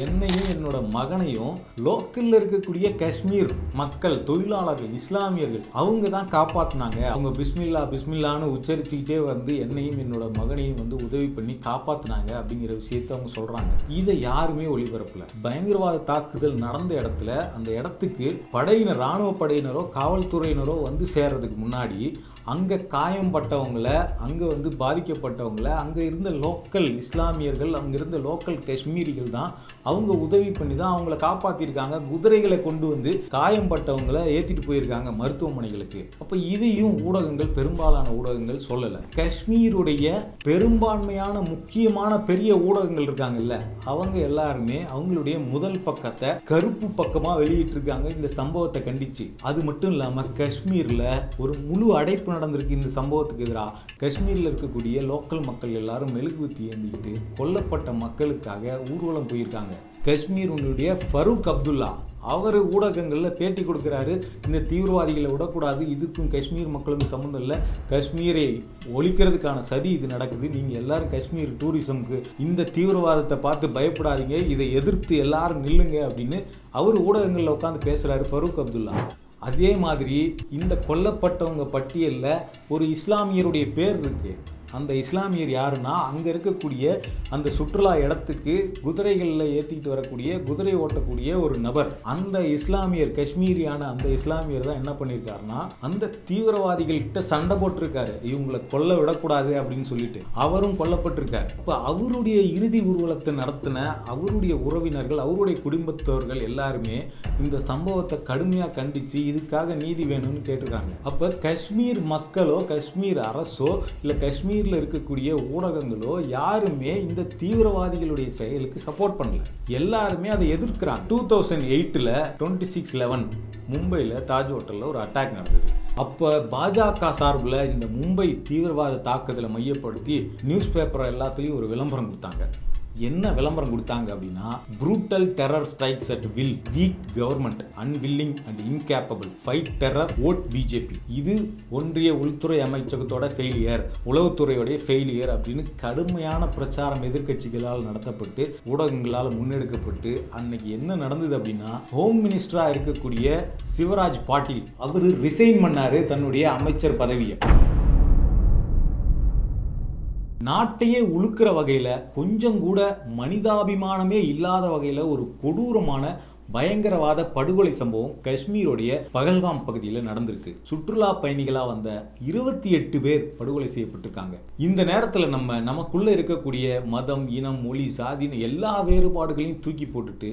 என்னையும் என்னோட மகனையும் லோக்கல்ல இருக்கக்கூடிய காஷ்மீர் மக்கள், தொழிலாளர்கள், இஸ்லாமியர்கள் அவங்க தான் காப்பாற்றினாங்க. அவங்க பிஸ்மில்லா பிஸ்மில்லான்னு உச்சரிச்சுக்கிட்டே வந்து என்னையும் என்னோட மகனையும் வந்து உதவி பண்ணி காப்பாற்றினாங்க அப்படிங்கிற விஷயத்தை அவங்க சொல்றாங்க. இதை யாருமே ஒளிபரப்பல. பயங்கரவாத தாக்குதல் நடந்த இடத்துல அந்த இடத்துக்கு படையினர், ராணுவ படையினரோ காவல்துறையினரோ வந்து சேர்றதுக்கு முன்னாடி அங்கே காயம்பட்டவங்களை, அங்கே வந்து பாதிக்கப்பட்டவங்களை, அங்கே இருந்த லோக்கல் இஸ்லாமியர்கள், அங்கே இருந்த லோக்கல் காஷ்மீரிகள் தான் அவங்க உதவி பண்ணி தான் அவங்கள காப்பாற்றிருக்காங்க. குதிரைகளை கொண்டு வந்து காயம்பட்டவங்களை ஏற்றிட்டு போயிருக்காங்க மருத்துவமனைகளுக்கு. அப்போ இதையும் ஊடகங்கள், பெரும்பாலான ஊடகங்கள் சொல்லலை. காஷ்மீருடைய பெரும்பான்மையான முக்கியமான பெரிய ஊடகங்கள் இருக்காங்கல்ல, அவங்க எல்லாருமே அவங்களுடைய முதல் பக்கத்தை கருப்பு பக்கமாக வெளியிட்டிருக்காங்க இந்த சம்பவத்தை கண்டிச்சு. அது மட்டும் இல்லாமல் காஷ்மீரில் ஒரு முழு அடைப்பு நடந்திருக்கு இந்த சம்பவத்துக்கு எதிராக. காஷ்மீரில் இருக்கக்கூடிய லோக்கல் மக்கள் எல்லாரும் மெழுகுவர்த்தி ஏந்திக்கிட்டு கொல்லப்பட்ட மக்களுக்காக ஊர்வலம் போயிருக்காங்க. காஷ்மீருடைய ஃபரூக் அப்துல்லா அவர் ஊடகங்களில் பேட்டி கொடுக்குறாரு. இந்த தீவிரவாதிகளை விடக்கூடாது, இதுக்கும் காஷ்மீர் மக்களுக்கும் சம்மந்தம் இல்லை, காஷ்மீரை ஒழிக்கிறதுக்கான சதி இது நடக்குது, நீங்கள் எல்லாரும் காஷ்மீர் டூரிசம்க்கு இந்த தீவிரவாதத்தை பார்த்து பயப்படாதீங்க, இதை எதிர்த்து எல்லாரும் நில்லுங்க அப்படின்னு அவர் ஊடகங்களில் உட்காந்து பேசுகிறாரு ஃபரூக் அப்துல்லா. அதே மாதிரி இந்த கொல்லப்பட்டவங்க பட்டியலில் ஒரு இஸ்லாமியருடைய பேர் இருக்கு. அந்த இஸ்லாமியர் யாருன்னா, அங்கே இருக்கக்கூடிய அந்த சுற்றுலா இடத்துக்கு குதிரைகளில் ஏற்றிக்கிட்டு வரக்கூடிய, குதிரை ஓட்டக்கூடிய ஒரு நபர். அந்த இஸ்லாமியர், காஷ்மீரியான அந்த இஸ்லாமியர் தான் என்ன பண்ணியிருக்காருன்னா, அந்த தீவிரவாதிகள்கிட்ட சண்டை போட்டிருக்காரு, இவங்களை கொல்ல விடக்கூடாது அப்படின்னு சொல்லிட்டு. அவரும் கொல்லப்பட்டிருக்காரு. இப்போ அவருடைய இறுதி ஊர்வலத்தை நடத்தின அவருடைய உறவினர்கள், அவருடைய குடும்பத்தவர்கள் எல்லாருமே இந்த சம்பவத்தை கடுமையாக கண்டித்து இதுக்காக நீதி வேணும்னு கேட்டிருக்காங்க. அப்போ காஷ்மீர் மக்களோ, காஷ்மீர் அரசோ, இல்லை காஷ்மீர் இருக்கக்கூடிய ஊடகங்களோ யாருமே இந்த தீவிரவாதிகளுடைய செயலுக்கு சப்போர்ட் பண்ணல. எல்லாருமே அதை எதிர்க்கிறாங்க. 2008 26/11 மும்பையில் தாஜ் ஹோட்டலில் ஒரு அட்டாக் நடந்தது. அப்போ பாஜக சார்பில் இந்த மும்பை தீவிரவாத தாக்குதலை மையப்படுத்தி நியூஸ் பேப்பர் எல்லாத்துலேயும் ஒரு விளம்பரம் கொடுத்தாங்க. என்ன விளம்பரம் கொடுத்தாங்க அப்படின்னா, brutal terror strikes at will, weak government, unwilling and incapable, fight terror, vote BJP. இது ஒன்றிய உள்துறை அமைச்சகத்தோட ஃபெயிலியர், உளவுத்துறையோடைய ஃபெயிலியர் அப்படின்னு கடுமையான பிரச்சாரம் எதிர்க்கட்சிகளால் நடத்தப்பட்டு, ஊடகங்களால் முன்னெடுக்கப்பட்டு, அன்னைக்கு என்ன நடந்தது அப்படின்னா, ஹோம் மினிஸ்டராக இருக்கக்கூடிய சிவராஜ் பாட்டீல் அவர் ரிசைன் பண்ணாரு தன்னுடைய அமைச்சர் பதவியை. நாட்டையே உழுக்கிற வகையில், கொஞ்சம் கூட மனிதாபிமானமே இல்லாத வகையில் ஒரு கொடூரமான பயங்கரவாத படுகொலை சம்பவம் காஷ்மீருடைய பகல்காம் பகுதியில் நடந்திருக்கு. சுற்றுலா பயணிகளாக வந்த 28 பேர் படுகொலை செய்யப்பட்டிருக்காங்க. இந்த நேரத்தில் நமக்குள்ள இருக்கக்கூடிய மதம், இனம், மொழி, சாதின்னு எல்லா வேறுபாடுகளையும் தூக்கி போட்டுட்டு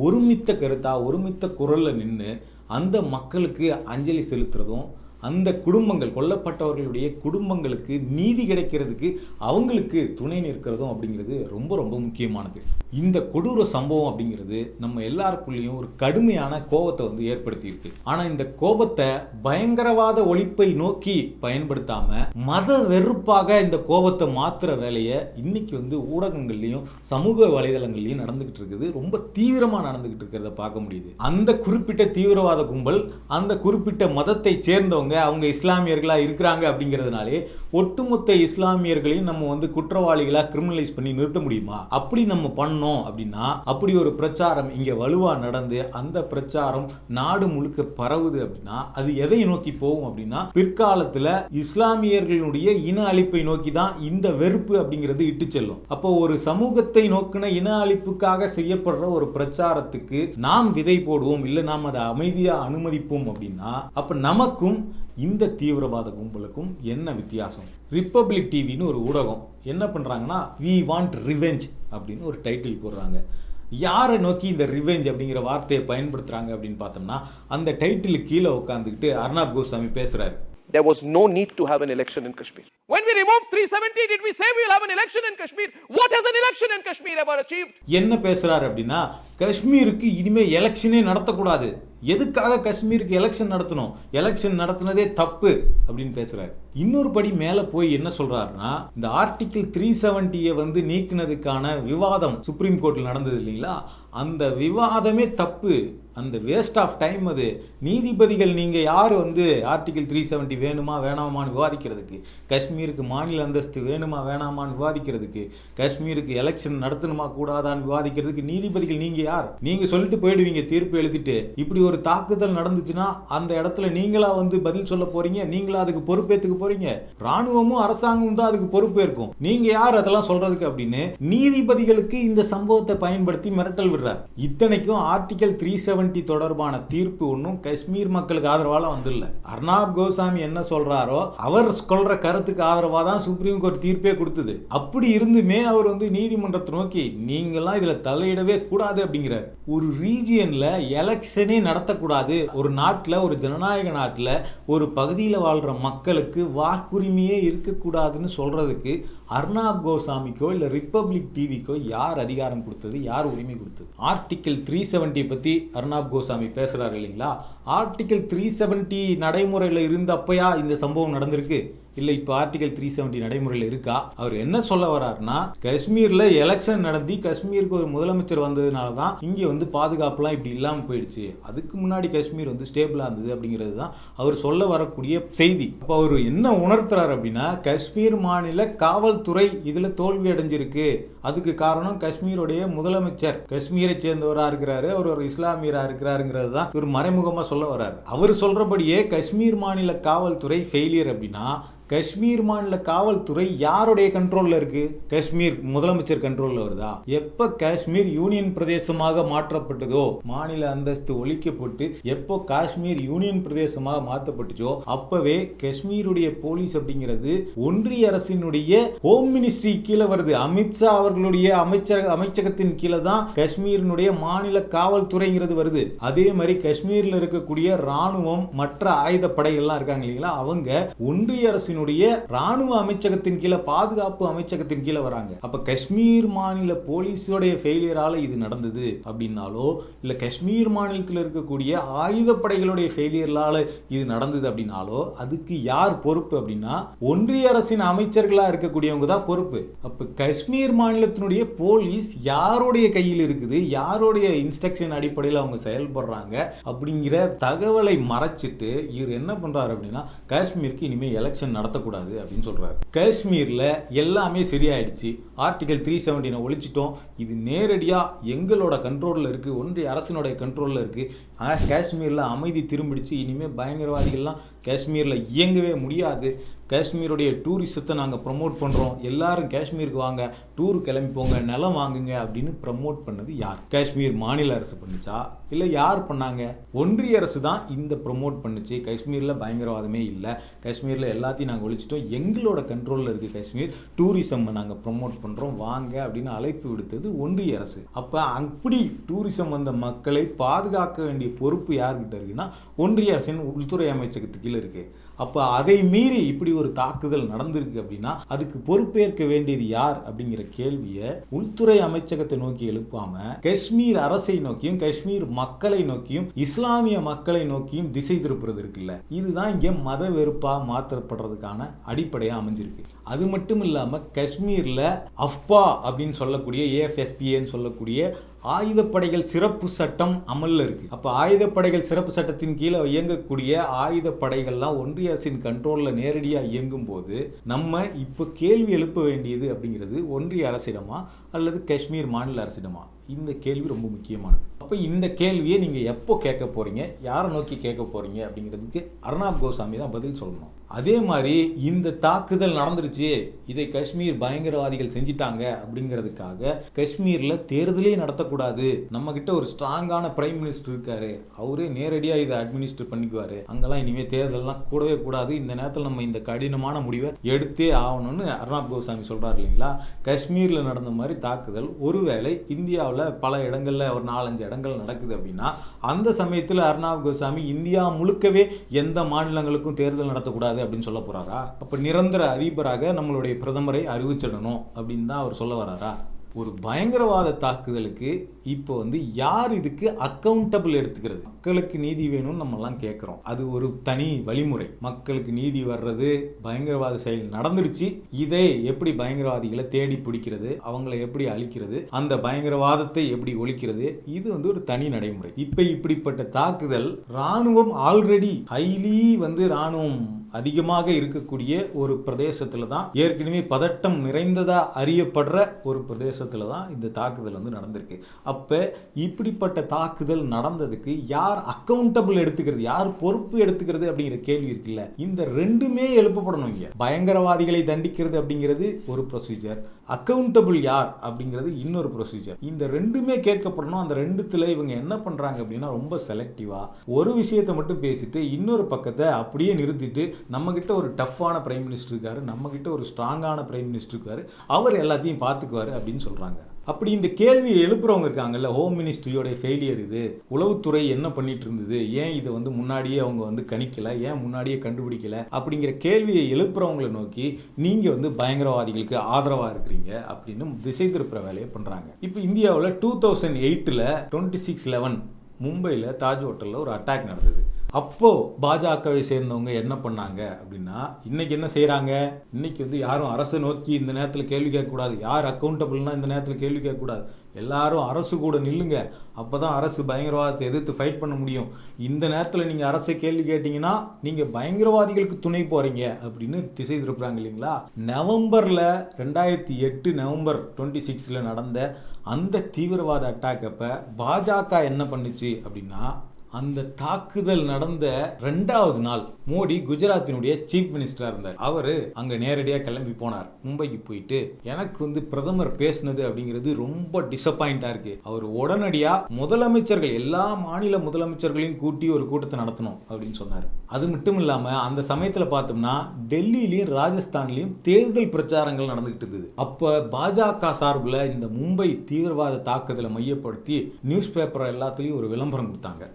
ஒருமித்த கருத்தா, ஒருமித்த குரலில் நின்று அந்த மக்களுக்கு அஞ்சலி செலுத்துறதும், அந்த குடும்பங்கள், கொல்லப்பட்டவர்களுடைய குடும்பங்களுக்கு நீதி கிடைக்கிறதுக்கு அவங்களுக்கு துணை நிற்கிறதும் அப்படிங்கிறது ரொம்ப ரொம்ப முக்கியமானது. இந்த கொடூர சம்பவம் அப்படிங்கிறது நம்ம எல்லாருக்குள்ளேயும் ஒரு கடுமையான கோபத்தை வந்து ஏற்படுத்தியிருக்கு. ஆனால் இந்த கோபத்தை பயங்கரவாத ஒழிப்பை நோக்கி பயன்படுத்தாம மத வெறுப்பாக இந்த கோபத்தை மாற்றுற வேலையை இன்னைக்கு வந்து ஊடகங்கள்லையும் சமூக வலைதளங்கள்லையும் நடந்துகிட்டு இருக்குது. ரொம்ப தீவிரமாக நடந்துகிட்டு இருக்கிறத பார்க்க முடியுது. அந்த குறிப்பிட்ட தீவிரவாத கும்பல், அந்த குறிப்பிட்ட மதத்தை சேர்ந்தவங்க, அவங்க இஸ்லாமியர்களாக இருக்கிறாங்க அப்படிங்கிறதுனாலே ஒட்டுமொத்த இஸ்லாமியர்களையும் நம்ம வந்து குற்றவாளிகளாக கிரிமினலைஸ் பண்ணி நிறுத்த முடியுமா? அப்படி நம்ம பண்ணோம் அப்படின்னா, அப்படி ஒரு பிரச்சாரம் இங்கே வலுவாக நடந்து அந்த பிரச்சாரம் நாடு முழுக்க பரவுது அப்படின்னா, அது எதை நோக்கி போகும் அப்படின்னா, பிற்காலத்தில் இஸ்லாமியர்களுடைய இன அழிப்பை நோக்கி தான் இந்த வெறுப்பு அப்படிங்கிறது இட்டு செல்லும். அப்போ ஒரு சமூகத்தை நோக்கின இன அழிப்புக்காக செய்யப்படுற ஒரு பிரச்சாரத்துக்கு நாம் விதை போடுவோம், இல்லை நாம் அதை அமைதியாக அனுமதிப்போம் அப்படின்னா, அப்போ நமக்கும் இந்த தீவிரவாத கும்பலுக்கும் என்ன வித்தியாசம்? ரிப்பப்ளிக் டிவின்னு ஒரு ஊடகம் என்ன பண்ணுறாங்கன்னா, வி வாண்ட் ரிவெஞ்ச் அப்படின்னு ஒரு டைட்டில் போடுறாங்க. யாரை நோக்கி இந்த ரிவெஞ்ச் அப்படிங்கிற வார்த்தையை பயன்படுத்துகிறாங்க அப்படின்னு பார்த்தோம்னா, அந்த டைட்டிலுக்கு கீழே உட்காந்துக்கிட்டு அர்னாப் கோஸ்வாமி பேசுகிறாரு. There was no need to have an election in Kashmir. When we removed 370, did we say we will have an election in Kashmir? What has an election in Kashmir ever achieved? என்ன பேசுறாரு அப்படின்னா, காஷ்மீருக்கு இனிமே எலெக்ஷனே நடத்தக்கூடாது, எதுக்காக காஷ்மீருக்கு election நடத்தணும், election நடத்தினதே தப்பு அப்படின்னு பேசுறாரு. இன்னொரு படி மேல போய் என்ன சொல்றாருன்னா, இந்த ஆர்டிகிள் 370 வந்து நீக்கினதுக்கான விவாதம் சுப்ரீம் கோர்ட்டில் நடந்தது இல்லைங்களா, அந்த விவாதமே தப்பு, அந்த வேஸ்ட் ஆஃப் டைம். அது நீதிபதிகள் நீங்க யார் வந்து ஆர்டிகிள் 370 வேணுமா வேணாமான்னு விவாதிக்கிறதுக்கு, காஷ்மீருக்கு மாநில அந்தஸ்து வேணுமா வேணாமான்னு விவாதிக்கிறதுக்கு, காஷ்மீருக்கு எலெக்ஷன் நடத்தணுமா கூடாதான்னு விவாதிக்கிறதுக்கு நீதிபதிகள் நீங்க யார்? நீங்க சொல்லிட்டு போயிடுவீங்க தீர்ப்பு எழுதிட்டு. இப்படி ஒரு தாக்குதல் நடந்துச்சுன்னா அந்த இடத்துல நீங்களா வந்து பதில் சொல்ல போறீங்க, நீங்களா அதுக்கு பொறுப்பேற்றுக்க போறீங்க. ராணுவமும் அரசாங்கமும் தான் அதுக்கு பொறுப்பேற்கும். நீங்க யார் அதெல்லாம் சொல்றதுக்கு அப்படின்னு நீதிபதிகளுக்கு இந்த சம்பவத்தை பயன்படுத்தி மிரட்டல் விடுறார். இத்தனைக்கும் ஆர்டிகல் 370 தொடர்பான தீர்ப்பு ஒன்றும் காஷ்மீர் மக்களுக்கு ஆதரவால வந்துள்ள. அர்னாப் கோசாமி என்ன சொல்றாரோ அவர் சொல்ற கருத்துக்கு ஆதரவா தான் சுப்ரீம் கோர்ட் தீர்ப்பே கொடுத்தது. அப்படி இருந்துமே அவர் வந்து நீதிமன்றத்தை நோக்கி நீங்கெல்லாம் இதுல தலையிடவே கூடாது அப்படிங்கிறார். ஒரு ரீஜியன்ல எலெக்ஷனே நடத்தக்கூடாது, ஒரு நாட்டில், ஒரு ஜனநாயக நாட்டில் ஒரு பகுதியில் வாழ்ற மக்களுக்கு வாக்குரிமையே இருக்கக்கூடாதுன்னு சொல்றதுக்கு அர்னாப் கோசாமிக்கோ இல்லை ரிப்பப்ளிக் டிவிக்கோ யார் அதிகாரம் கொடுத்தது, யார் உரிமை கொடுத்தது? ஆர்டிகிள் 370 பற்றி அர்னாப் கோசாமி பேசுகிறார் இல்லைங்களா, ஆர்டிகிள் 370 நடைமுறையில் இருந்தப்பயா இந்த சம்பவம் நடந்திருக்கு? இல்லை இப்போ ஆர்டிகல் 370 நடைமுறையில் இருக்கா? அவர் என்ன சொல்ல வர்றாருன்னா, காஷ்மீரில் எலெக்ஷன் நடத்தி காஷ்மீருக்கு ஒரு முதலமைச்சர் வந்ததுனால தான் இங்கே வந்து பாதுகாப்புலாம் இப்படி இல்லாமல் போயிடுச்சு, அதுக்கு முன்னாடி காஷ்மீர் வந்து ஸ்டேபிளாக இருந்தது அப்படிங்கிறது தான் அவர் சொல்ல வரக்கூடிய செய்தி. அப்போ அவர் என்ன உணர்த்துறாரு அப்படின்னா, காஷ்மீர் மாநில காவல்துறை இதில் தோல்வி அடைஞ்சிருக்கு, அதுக்கு காரணம் காஷ்மீருடைய முதலமைச்சர் காஷ்மீரை சேர்ந்தவராக இருக்கிறாரு, அவர் ஒரு இஸ்லாமியராக இருக்கிறாருங்கிறது தான் இவர் மறைமுகமாக சொல்ல வர்றாரு. அவர் சொல்றபடியே காஷ்மீர் மாநில காவல்துறை ஃபெயிலியர் அப்படின்னா, காஷ்மீர் மாநில காவல்துறை யாருடைய கண்ட்ரோல்ல இருக்கு? காஷ்மீர் முதலமைச்சர் கண்ட்ரோல்ல வருதா? எப்ப காஷ்மீர் யூனியன் பிரதேசமாக மாற்றப்பட்டதோ, மாநில அந்தஸ்து ஒழிக்கப்பட்டு எப்போ காஷ்மீர் யூனியன் பிரதேசமாக மாற்றப்பட்டுச்சோ அப்பவே காஷ்மீருடைய போலீஸ் அப்படிங்கிறது ஒன்றிய அரசினுடைய ஹோம் மினிஸ்ட்ரி கீழே வருது. அமித்ஷா அவர்களுடைய அமைச்சகத்தின் கீழே தான் காஷ்மீரினுடைய மாநில காவல்துறைங்கிறது வருது. அதே மாதிரி காஷ்மீர்ல இருக்கக்கூடிய ராணுவம், மற்ற ஆயுத படைகள்லாம் இருக்காங்க இல்லைங்களா, அவங்க ஒன்றிய அரசின் ராணுவ அமைச்சகத்தின் கீழே, பாதுகாப்பு அமைச்சகத்தின் கீழே வராங்க. அப்ப காஷ்மீர் மாநில போலீஸோடைய ஃபெயிலியரால இது நடந்தது அப்படின்னாலோ, இல்ல காஷ்மீர் மாநிலத்தில் இருக்கக்கூடிய ஆயுதப்படைகளுடைய ஃபெயிலியரால இது நடந்தது அப்படின்னாலோ அதுக்கு யார் பொறுப்பு அப்படின்னா ஒன்றிய அரசின் அமைச்சர்களா இருக்கக்கூடியவங்க தான் பொறுப்பு. அப்ப காஷ்மீர் மாநிலத்தினுடைய போலீஸ் யாருடைய கையில் இருக்குது, யாருடைய இன்ஸ்ட்ரக்ஷன் அடிப்படையில் அவங்க செயல்படுறாங்க அப்படிங்கிற தகவலை மறைச்சிட்டு இவர் என்ன பண்றாரு அப்படின்னா, காஷ்மீருக்கு இனிமேல் எலெக்ஷன் நடத்தக்கூடாது அப்படின்னு சொல்றாரு. காஷ்மீர்ல எல்லாமே சரியாயிடுச்சு, ஆர்டிகல் 370 ஒழிச்சிட்டோம், இது நேரடியா எங்களோட கண்ட்ரோல்ல இருக்கு, ஒன்றிய அரசினுடைய கண்ட்ரோல்ல இருக்கு, காஷ்மீர்ல அமைதி திரும்பிடுச்சு, இனிமே பயங்கரவாதிகள்லாம் காஷ்மீர்ல இயங்கவே முடியாது, காஷ்மீருடைய டூரிசத்தை நாங்கள் ப்ரமோட் பண்ணுறோம், எல்லாரும் காஷ்மீருக்கு வாங்க, டூர் கிளம்பி போங்க, நிலம் வாங்குங்க அப்படின்னு ப்ரமோட் பண்ணது யார்? காஷ்மீர் மாநில அரசு பண்ணுச்சா இல்லை யார் பண்ணாங்க? ஒன்றிய அரசு தான் இந்த ப்ரமோட் பண்ணுச்சு. காஷ்மீரில் பயங்கரவாதமே இல்லை, காஷ்மீரில் எல்லாத்தையும் நாங்கள் ஒழிச்சிட்டோம், எங்களோட கண்ட்ரோலில் இருக்குது காஷ்மீர், டூரிசம் நாங்கள் ப்ரமோட் பண்ணுறோம் வாங்க அப்படின்னு அழைப்பு விடுத்தது ஒன்றிய அரசு. அப்போ அப்படி டூரிசம் வந்த மக்களை பாதுகாக்க வேண்டிய பொறுப்பு யார்கிட்ட இருக்குன்னா ஒன்றிய அரசின் உள்துறை அமைச்சகத்துக்கு கீழே இருக்கு. அப்போ அதை மீறி இப்படி ஒரு தாக்குதல் நடந்திருக்கு அப்படின்னா அதுக்கு பொறுப்பேற்க வேண்டியது யார் அப்படிங்கிற கேள்வியை உள்துறை அமைச்சகத்தை நோக்கி எழுப்பாம காஷ்மீர் அரசை நோக்கியும் காஷ்மீர் மக்களை நோக்கியும் இஸ்லாமிய மக்களை நோக்கியும் திசை திருப்புறது இருக்குல்ல, இதுதான் இங்கே மத வெறுப்பா மாற்றப்படுறதுக்கான அடிப்படையா அமைஞ்சிருக்கு. அது மட்டும் இல்லாம காஷ்மீர்ல அஃப்பா அப்படின்னு சொல்லக்கூடிய AFSPAன்னு சொல்லக்கூடிய ஆயுதப்படைகள் சிறப்பு சட்டம் அமல்ல இருக்கு. அப்ப ஆயுதப்படைகள் சிறப்பு சட்டத்தின் கீழே இயங்கக்கூடிய ஆயுதப்படைகள்லாம் ஒன்றிய அரசின் கண்ட்ரோல்ல நேரடியா இயங்கும் போது நம்ம இப்ப கேள்வி எழுப்ப வேண்டியது அப்படிங்கிறது ஒன்றிய அரசிடமா அல்லது காஷ்மீர் மாநில அரசிடமா? இந்த கேள்வி ரொம்ப முக்கியமானது. அப்போ இந்த கேள்வியை நீங்கள் எப்போ கேட்க போகிறீங்க, யாரை நோக்கி கேட்க போகிறீங்க அப்படிங்கிறதுக்கு அர்னாப் கோசாமி தான் பதில் சொல்லணும். அதே மாதிரி இந்த தாக்குதல் நடந்துருச்சு, இதை காஷ்மீர் பயங்கரவாதிகள் செஞ்சிட்டாங்க அப்படிங்கிறதுக்காக காஷ்மீரில் தேர்தலே நடத்தக்கூடாது, நம்மக்கிட்ட ஒரு ஸ்ட்ராங்கான பிரைம் மினிஸ்டர் இருக்காரு, அவரே நேரடியாக இதை அட்மினிஸ்டர் பண்ணிக்குவார், அங்கெல்லாம் இனிமேல் தேர்தல்லாம் கூடவே கூடாது, இந்த நேரத்தில் நம்ம இந்த கடினமான முடிவை எடுத்தே ஆகணும்னு அர்னாப் கோசாமி சொல்கிறார் இல்லைங்களா. காஷ்மீரில் நடந்த மாதிரி தாக்குதல் ஒருவேளை இந்தியாவில் பல இடங்களில் ஒரு 4-5 இடங்கள் நடக்குது அப்படின்னா அந்த சமயத்தில் அர்னாப் கோசாமி இந்தியா முழுக்கவே எந்த மாநிலங்களுக்கும் தேர்தல் நடத்தக்கூடாது அப்படின்னு சொல்ல போறாரா? அப்ப நிரந்தர அதிபராக நம்மளுடைய பிரதமரை அறிவிச்சிடணும் அப்படின்னு தான் அவர் சொல்ல வராரா? ஒரு பயங்கரவாத தாக்குதலுக்கு இப்போ வந்து யார் இதுக்கு அக்கௌண்டபிள் எடுத்துக்கிறது? மக்களுக்கு நீதி வேணும்னு நம்மலாம் கேட்குறோம். அது ஒரு தனி வழிமுறை. மக்களுக்கு நீதி வர்றது, பயங்கரவாத செயல் நடந்துருச்சு, இதை எப்படி பயங்கரவாதிகளை தேடி பிடிக்கிறது, அவங்கள எப்படி அழிக்கிறது, அந்த பயங்கரவாதத்தை எப்படி ஒழிக்கிறது, இது வந்து ஒரு தனி நடைமுறை. இப்போ இப்படிப்பட்ட தாக்குதல் ராணுவம் ஆல்ரெடி ஹைலி வந்து ராணுவம் அதிகமாக இருக்கக்கூடிய ஒரு பிரதேசத்தில் தான், ஏற்கனவே பதட்டம் நிறைந்ததா அறியப்படுற ஒரு பிரதேசத்தில் தான் இந்த தாக்குதல் வந்து நடந்திருக்கு. அப்போ இப்படிப்பட்ட தாக்குதல் நடந்ததுக்கு யார் அக்கௌண்டபிள் எடுத்துக்கிறது, யார் பொறுப்பு எடுத்துக்கிறது அப்படிங்கிற கேள்வி இருக்குல்ல. இந்த ரெண்டுமே எழுப்பப்படணும். இங்க பயங்கரவாதிகளை தண்டிக்கிறது அப்படிங்கிறது ஒரு ப்ரொசீஜர், அக்கௌண்டபிள் யார் அப்படிங்கிறது இன்னொரு ப்ரொசீஜர். இந்த ரெண்டுமே கேட்கப்படணும். அந்த ரெண்டுத்துல இவங்க என்ன பண்றாங்க அப்படின்னா, ரொம்ப செலக்டிவா ஒரு விஷயத்தை மட்டும் பேசிட்டு இன்னொரு பக்கத்தை அப்படியே நிறுத்திட்டு, நம்ம கிட்ட ஒரு டஃப்பான பிரைம் மினிஸ்டர் இருக்காரு, நம்ம கிட்ட ஒரு ஸ்ட்ராங்கான பிரைம் மினிஸ்டர் இருக்காரு, அவர் எல்லாத்தையும் பார்த்துக்குவாரு அப்படின்னு சொல்றாங்க. அப்படி இந்த கேள்வியை எழுப்புறவங்க இருக்காங்கல்ல, ஹோம் மினிஸ்ட்ரியோட ஃபெயிலியர் இது, உளவுத்துறை என்ன பண்ணிட்டு இருந்தது, ஏன் இதை வந்து முன்னாடியே அவங்க வந்து கணிக்கல, ஏன் முன்னாடியே கண்டுபிடிக்கல அப்படிங்கிற கேள்வியை எழுப்புறவங்களை நோக்கி நீங்க வந்து பயங்கரவாதிகளுக்கு ஆதரவா இருக்கிறீங்க அப்படின்னு திசை திருப்புற வேலையை பண்றாங்க. இப்போ இந்தியாவில் 2008 26/11 மும்பையில் தாஜ் ஹோட்டலில் ஒரு அட்டாக் நடந்தது. அப்போ பாஜகவை சேர்ந்தவங்க என்ன பண்ணாங்க அப்படின்னா, இன்னைக்கு என்ன செய்யறாங்க, இன்னைக்கு வந்து யாரும் அரசை நோக்கி இந்த நேரத்தில் கேள்வி கேட்கக்கூடாது, யார் அக்கௌண்டபிள்னா இந்த நேரத்தில் கேள்வி கேட்கக்கூடாது, எல்லாரும் அரசு கூட நில்லுங்க, அப்போதான் அரசு பயங்கரவாதத்தை எதிர்த்து ஃபைட் பண்ண முடியும். இந்த நேரத்தில் நீங்கள் அரசை கேள்வி கேட்டீங்கன்னா நீங்கள் பயங்கரவாதிகளுக்கு துணை போறீங்க அப்படின்னு திசை திருப்புறாங்க இல்லைங்களா. நவம்பரில் 2008 நவம்பர் 26 நடந்த அந்த தீவிரவாத அட்டாக் அப்போ பாஜக என்ன பண்ணுச்சு அப்படின்னா, அந்த தாக்குதல் நடந்த 2வது நாள் மோடி குஜராத்தினுடைய சீஃப் மினிஸ்டரா இருந்தார். அவரு அங்க நேரடியாக கிளம்பி போனார். மும்பைக்கு போயிட்டு, எனக்கு வந்து பிரதமர் பேசினது அப்படிங்கிறது ரொம்ப டிசப்பாயிண்டா இருக்கு, அவர் உடனடியா முதலமைச்சர்கள் எல்லா மாநில முதலமைச்சர்களையும் கூட்டி ஒரு கூட்டத்தை நடத்தணும் அப்படின்னு சொன்னார். அது மட்டும் இல்லாம அந்த சமயத்துல பார்த்தோம்னா டெல்லியிலையும் ராஜஸ்தான்லயும் தேர்தல் பிரச்சாரங்கள் நடந்துகிட்டு இருந்தது. அப்ப பாஜக சார்பில் இந்த மும்பை தீவிரவாத தாக்குதலை மையப்படுத்தி நியூஸ் பேப்பர் எல்லாத்துலயும் ஒரு விளம்பரம் கொடுத்தாங்க.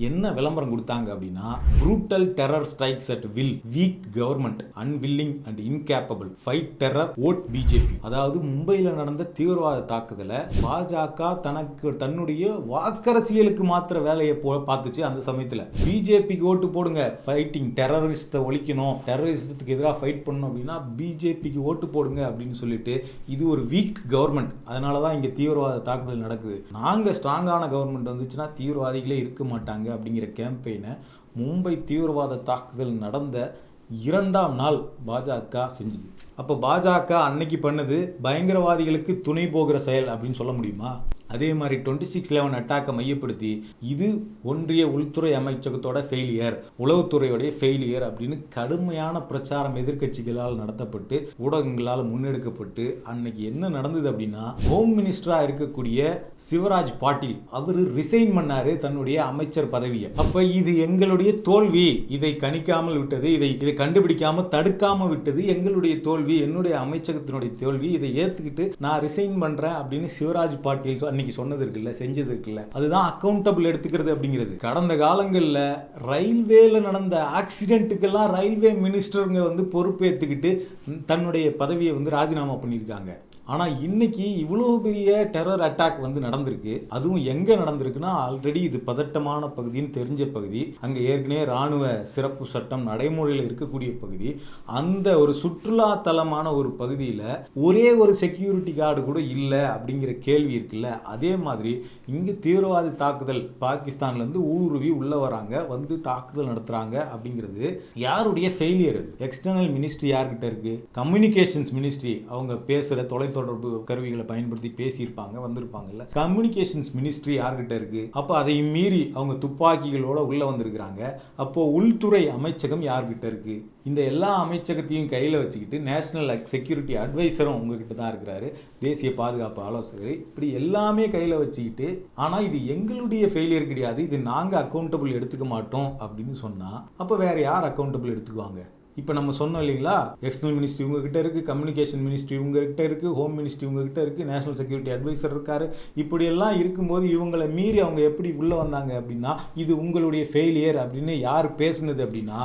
என்ன விளம்பரம் கொடுத்தாங்க அப்படின்னா, brutal terror strikes at will, weak government, unwilling and incapable, fight terror, vote BJP. அதாவது மும்பையில் நடந்த தீவிரவாத தாக்குதலை பாஜக தன்னுடைய வாக்கரசியலுக்கு மாத்திர வேலையை பார்த்துச்சு. அந்த சமயத்தில் பிஜேபிக்கு ஓட்டு போடுங்க, ஃபைட்டிங் டெரரிஸ்ட்டை ஒழிக்கணும், டெரரிசத்துக்கு எதிராக ஃபைட் பண்ணணும் அப்படின்னா பிஜேபிக்கு ஓட்டு போடுங்க அப்படின்னு சொல்லிட்டு, இது ஒரு வீக் கவர்மெண்ட், அதனால தான் இங்கே தீவிரவாத தாக்குதல் நடக்குது, நாங்கள் ஸ்ட்ராங்கான கவர்மெண்ட் வந்துச்சுன்னா தீவிரவாதிகளே இருக்க மாட்டாங்க அப்படிங்கிற கேம்பெயினை மும்பை தீவிரவாத தாக்குதல் நடந்த 2ஆம் நாள் பாஜக செஞ்சுது. அப்போ பாஜக அன்னைக்கு பண்ணது பயங்கரவாதிகளுக்கு துணை போகிற செயல் அப்படின்னு சொல்ல முடியுமா? அதே மாதிரி 26/11 அட்டாக்கை மையப்படுத்தி இது ஒன்றிய உள்துறை அமைச்சகத்தோட ஃபெயிலியர், உளவுத்துறையோடைய ஃபெயிலியர் அப்படின்னு கடுமையான பிரச்சாரம் எதிர்க்கட்சிகளால் நடத்தப்பட்டு ஊடகங்களால் முன்னெடுக்கப்பட்டு அன்னைக்கு என்ன நடந்தது அப்படின்னா, ஹோம் மினிஸ்டரா இருக்கக்கூடிய சிவராஜ் பாட்டீல் அவர் ரிசைன் பண்ணாரு தன்னுடைய அமைச்சர் பதவியை. அப்ப இது எங்களுடைய தோல்வி, இதை கணிக்காமல் விட்டது, இதை கண்டுபிடிக்காம தடுக்காம விட்டது எங்களுடைய தோல்வி, என்னுடைய அமைச்சகத்தினுடைய தோல்வி, இதை ஏத்துக்கிட்டு நான் ரிசைன் பண்றேன் அப்படின்னு சிவராஜ் பாட்டீல் அன்னைக்கு சொன்னது இருக்குல்ல, செஞ்சது இருக்குல்ல, அதுதான் அக்கௌண்டபிள் எடுத்துக்கிறது அப்படிங்கிறது. கடந்த காலங்களில் ரயில்வேல நடந்த ஆக்சிடென்ட்டுக்கெல்லாம் ரயில்வே மினிஸ்டருங்க வந்து பொறுப்பேற்றுக்கிட்டு தன்னுடைய பதவியை வந்து ராஜினாமா பண்ணியிருக்காங்க. ஆனால் இன்னைக்கு இவ்வளோ பெரிய டெரர் அட்டாக் வந்து நடந்திருக்கு. அதுவும் எங்கே நடந்திருக்குன்னா, ஆல்ரெடி இது பதட்டமான பகுதின்னு தெரிஞ்ச பகுதி, அங்கே ஏற்கனவே இராணுவ சிறப்பு சட்டம் நடைமுறையில் இருக்கக்கூடிய பகுதி, அந்த ஒரு சுற்றுலா தலமான ஒரு பகுதியில் ஒரே ஒரு செக்யூரிட்டி கார்டு கூட இல்லை அப்படிங்கிற கேள்வி இருக்குல்ல. அதே மாதிரி இங்கே தீவிரவாத தாக்குதல் பாகிஸ்தான்லேருந்து ஊடுருவி உள்ளே வராங்க, வந்து தாக்குதல் நடத்துகிறாங்க அப்படிங்கிறது யாருடைய ஃபெயிலியர்? எக்ஸ்டர்னல் மினிஸ்ட்ரி யார்கிட்ட இருக்குது? கம்யூனிகேஷன்ஸ் மினிஸ்ட்ரி, அவங்க பேசுகிற தொலைத்தொடர்பு கருவிகளை பயன்படுத்தி பேசியிருப்பாங்க, வந்திருப்பாங்கல்ல. கம்யூனிகேஷன்ஸ் மினிஸ்ட்ரி யார்கிட்ட இருக்கு? அப்போ அதை மீறி அவங்க துப்பாக்கிகளோட உள்ள வந்திருக்கிறாங்க. அப்போ உள்துறை அமைச்சகம் யார்கிட்ட இருக்கு? இந்த எல்லா அமைச்சகத்தையும் கையில் வச்சுக்கிட்டு நேஷனல் செக்யூரிட்டி அட்வைசரும் உங்ககிட்ட தான் இருக்கிறாரு, தேசிய பாதுகாப்பு ஆலோசகர், இப்படி எல்லாமே கையில் வச்சுக்கிட்டு, ஆனால் இது எங்களுடைய ஃபெயிலியர் கிடையாது, இது நாங்கள் அக்கௌண்டபிள் எடுத்துக்க மாட்டோம் அப்படின்னு சொன்னால் அப்போ வேற யார் அக்கௌண்டபிள் எடுத்துக்குவாங்க? இப்போ நம்ம சொன்னோம் இல்லைங்களா, எக்ஸ்டர்னல் மினிஸ்ட்ரி உங்ககிட்ட இருக்குது, கம்யூனிகேஷன் மினிஸ்ட்ரி உங்ககிட்ட இருக்குது, ஹோம் மினிஸ்ட்ரி உங்ககிட்ட இருக்குது, நேஷனல் செக்யூரிட்டி அட்வைசர் இருக்காரு. இப்படியெல்லாம் இருக்கும்போது இவங்களை மீறி அவங்க எப்படி உள்ளே வந்தாங்க அப்படின்னா, இது உங்களுடைய ஃபெயிலியர் அப்படின்னு யார் பேசுனது அப்படின்னா,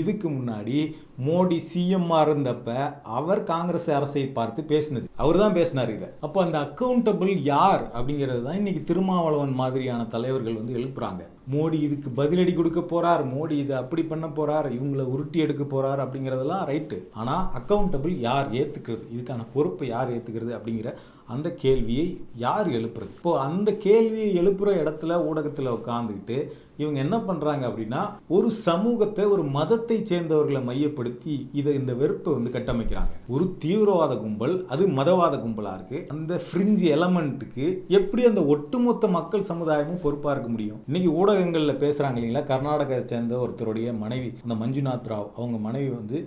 இதுக்கு முன்னாடி மோடி சிஎம்மா இருந்தப்ப அவர் காங்கிரஸ் அரசை பார்த்து பேசினது, அவர் தான் பேசினார் இதை. அப்போ அந்த அக்கௌண்டபிள் யார் அப்படிங்கிறது தான் இன்னைக்கு திருமாவளவன் மாதிரியான தலைவர்கள் வந்து எழுப்புறாங்க. மோடி இதுக்கு பதிலடி கொடுக்க போறார், மோடி இதை அப்படி பண்ண போறார், இவங்களை உருட்டி எடுக்க போறார் அப்படிங்கிறதெல்லாம் ரைட்டு. ஆனால் அக்கௌண்டபிள் யார் ஏற்றுக்கிறது, இதுக்கான பொறுப்பை யார் ஏற்றுக்கிறது அப்படிங்கிற அந்த கேள்வியை யார் எழுப்புறது? இப்போ அந்த கேள்வியை எழுப்புற இடத்துல ஊடகத்தில் உட்காந்துக்கிட்டு இவங்க என்ன பண்றாங்க அப்படின்னா, ஒரு சமூகத்தை, ஒரு மதத்தை சேர்ந்தவர்களை மையப்படுத்தி இந்த வெறுப்பை வந்து கட்டமைக்கிறாங்க. ஒரு தீவிரவாத கும்பல், அது மதவாத கும்பலா இருக்கு. அந்த ஃப்ரிஞ்ச் எலமெண்ட்டுக்கு எப்படி அந்த ஒட்டுமொத்த மக்கள் சமுதாயமும் பொறுப்பா இருக்க முடியும்? இன்னைக்கு ஊடகங்கள்ல பேசுறாங்க இல்லைங்களா, கர்நாடகத்தை சேர்ந்த ஒருத்தருடைய மனைவி, அந்த மஞ்சுநாத் ராவ், அவங்க மனைவி வந்து